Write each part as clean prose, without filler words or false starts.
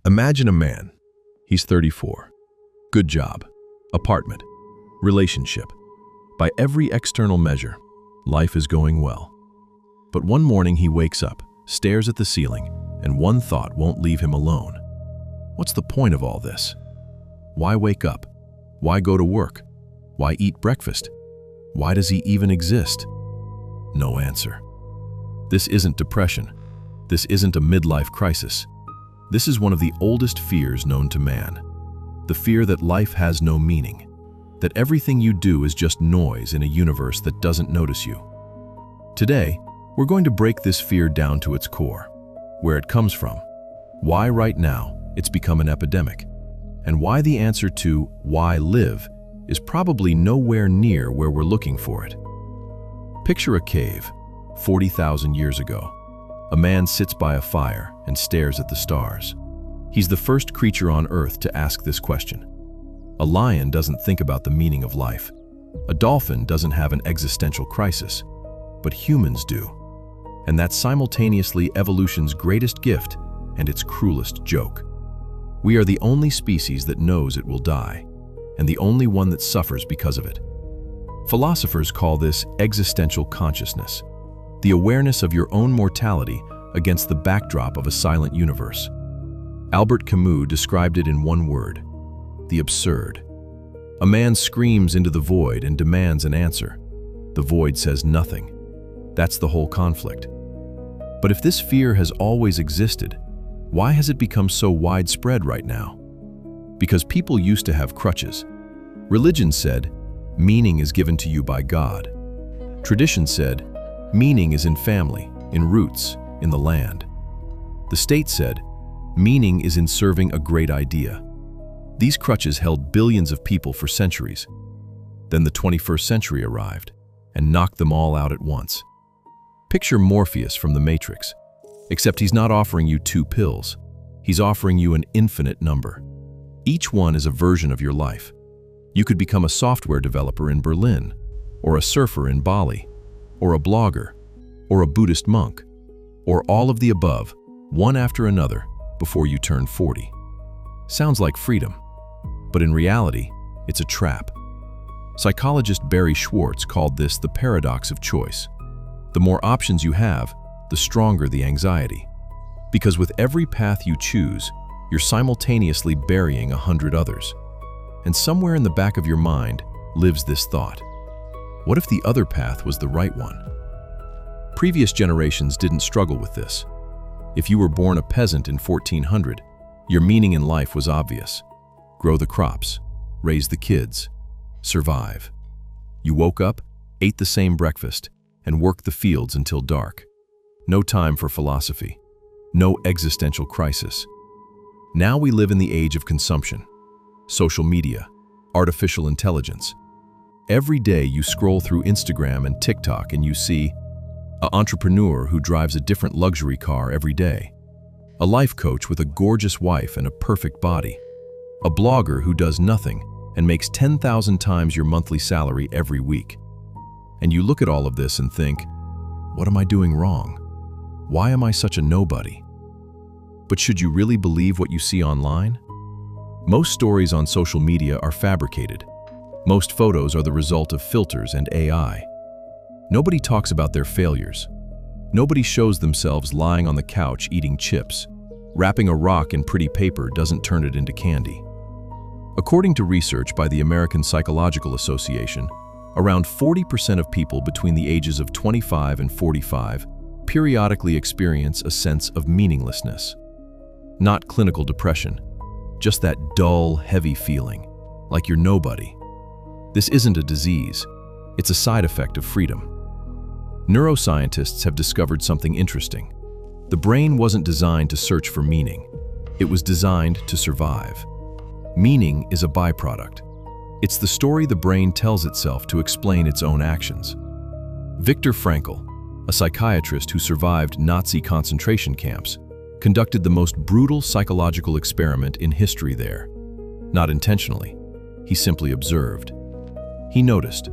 Imagine a man. He's 34. Good job, apartment, relationship. By every external measure, life is going well. But one morning he wakes up, stares at the ceiling, and one thought won't leave him alone. What's the point of all this? Why wake up? Why go to work? Why eat breakfast? Why does he even exist? No answer. This isn't depression. This isn't a midlife crisis. This is one of the oldest fears known to man. The fear that life has no meaning, that everything you do is just noise in a universe that doesn't notice you. Today, we're going to break this fear down to its core, where it comes from, why right now it's become an epidemic, and why the answer to why live is probably nowhere near where we're looking for it. Picture a cave, 40,000 years ago. A man sits by a fire and stares at the stars. He's the first creature on Earth to ask this question. A lion doesn't think about the meaning of life. A dolphin doesn't have an existential crisis, but humans do. And that's simultaneously evolution's greatest gift and its cruelest joke. We are the only species that knows it will die, and the only one that suffers because of it. Philosophers call this existential consciousness, the awareness of your own mortality against the backdrop of a silent universe. Albert Camus described it in one word: the absurd. A man screams into the void and demands an answer. The void says nothing. That's the whole conflict. But if this fear has always existed, why has it become so widespread right now? Because people used to have crutches. Religion said, meaning is given to you by God. Tradition said, meaning is in family, in roots, in the land. The state said, meaning is in serving a great idea. These crutches held billions of people for centuries. Then the 21st century arrived and knocked them all out at once. Picture Morpheus from The Matrix, except he's not offering you 2 pills. He's offering you an infinite number. Each one is a version of your life. You could become a software developer in Berlin, or a surfer in Bali, or a blogger, or a Buddhist monk, or all of the above, one after another, before you turn 40. Sounds like freedom, but in reality, it's a trap. Psychologist Barry Schwartz called this the paradox of choice. The more options you have, the stronger the anxiety. Because with every path you choose, you're simultaneously burying 100 others. And somewhere in the back of your mind lives this thought: what if the other path was the right one? Previous generations didn't struggle with this. If you were born a peasant in 1400, your meaning in life was obvious. Grow the crops, raise the kids, survive. You woke up, ate the same breakfast, and worked the fields until dark. No time for philosophy, no existential crisis. Now we live in the age of consumption, social media, artificial intelligence. Every day you scroll through Instagram and TikTok and you see an entrepreneur who drives a different luxury car every day, a life coach with a gorgeous wife and a perfect body, a blogger who does nothing and makes 10,000 times your monthly salary every week. And you look at all of this and think, what am I doing wrong? Why am I such a nobody? But should you really believe what you see online? Most stories on social media are fabricated. Most photos are the result of filters and AI. Nobody talks about their failures. Nobody shows themselves lying on the couch eating chips. Wrapping a rock in pretty paper doesn't turn it into candy. According to research by the American Psychological Association, around 40% of people between the ages of 25 and 45 periodically experience a sense of meaninglessness. Not clinical depression, just that dull, heavy feeling, like you're nobody. This isn't a disease, it's a side effect of freedom. Neuroscientists have discovered something interesting. The brain wasn't designed to search for meaning. It was designed to survive. Meaning is a byproduct. It's the story the brain tells itself to explain its own actions. Viktor Frankl, a psychiatrist who survived Nazi concentration camps, conducted the most brutal psychological experiment in history there. Not intentionally, he simply observed. He noticed,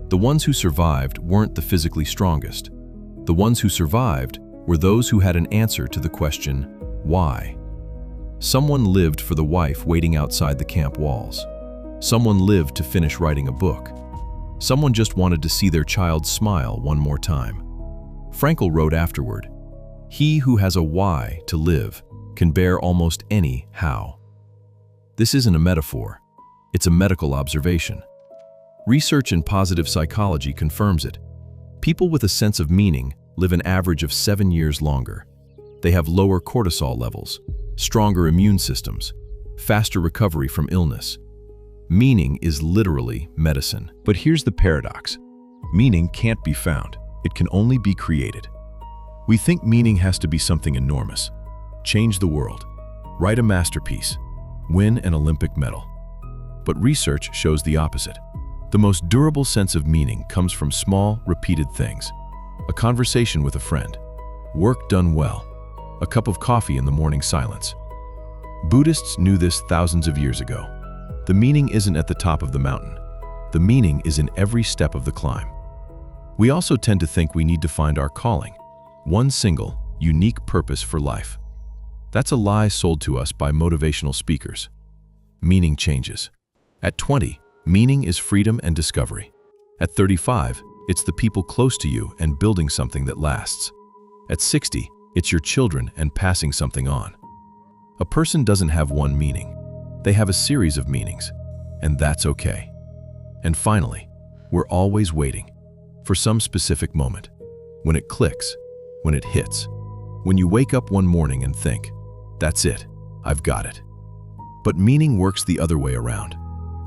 the ones who survived weren't the physically strongest. The ones who survived were those who had an answer to the question, why? Someone lived for the wife waiting outside the camp walls. Someone lived to finish writing a book. Someone just wanted to see their child smile one more time. Frankl wrote afterward, "He who has a why to live can bear almost any how." This isn't a metaphor, it's a medical observation. Research in positive psychology confirms it. People with a sense of meaning live an average of 7 years longer. They have lower cortisol levels, stronger immune systems, faster recovery from illness. Meaning is literally medicine. But here's the paradox. Meaning can't be found. It can only be created. We think meaning has to be something enormous. Change the world. Write a masterpiece. Win an Olympic medal. But research shows the opposite. The most durable sense of meaning comes from small, repeated things. A conversation with a friend. Work done well. A cup of coffee in the morning silence. Buddhists knew this thousands of years ago. The meaning isn't at the top of the mountain. The meaning is in every step of the climb. We also tend to think we need to find our calling, one single, unique purpose for life. That's a lie sold to us by motivational speakers. Meaning changes. At 20, meaning is freedom and discovery. At 35, it's the people close to you and building something that lasts. At 60, it's your children and passing something on. A person doesn't have one meaning. They have a series of meanings, and that's okay. And finally, we're always waiting for some specific moment. When it clicks, when it hits, when you wake up one morning and think, "That's it, I've got it." But meaning works the other way around.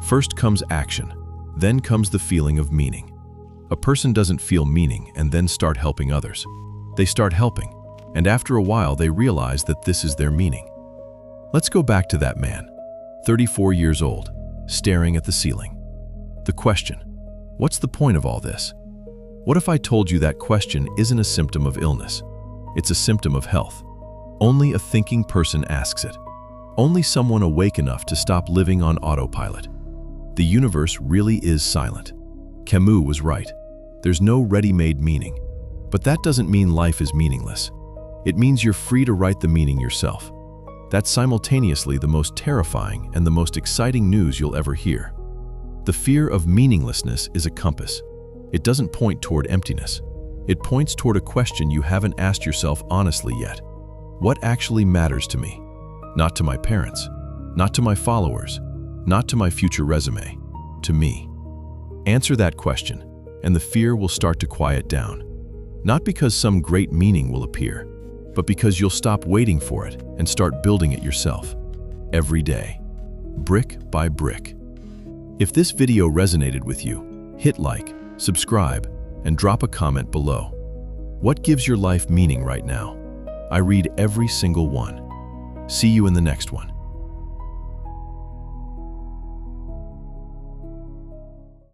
First comes action, then comes the feeling of meaning. A person doesn't feel meaning and then start helping others. They start helping, and after a while they realize that this is their meaning. Let's go back to that man, 34 years old, staring at the ceiling. The question, what's the point of all this? What if I told you that question isn't a symptom of illness? It's a symptom of health. Only a thinking person asks it. Only someone awake enough to stop living on autopilot. The universe really is silent. Camus was right. There's no ready-made meaning. But that doesn't mean life is meaningless. It means you're free to write the meaning yourself. That's simultaneously the most terrifying and the most exciting news you'll ever hear. The fear of meaninglessness is a compass. It doesn't point toward emptiness. It points toward a question you haven't asked yourself honestly yet. What actually matters to me? Not to my parents, not to my followers, not to my future resume, to me. Answer that question, and the fear will start to quiet down. Not because some great meaning will appear, but because you'll stop waiting for it and start building it yourself. Every day, brick by brick. If this video resonated with you, hit like, subscribe, and drop a comment below. What gives your life meaning right now? I read every single one. See you in the next one.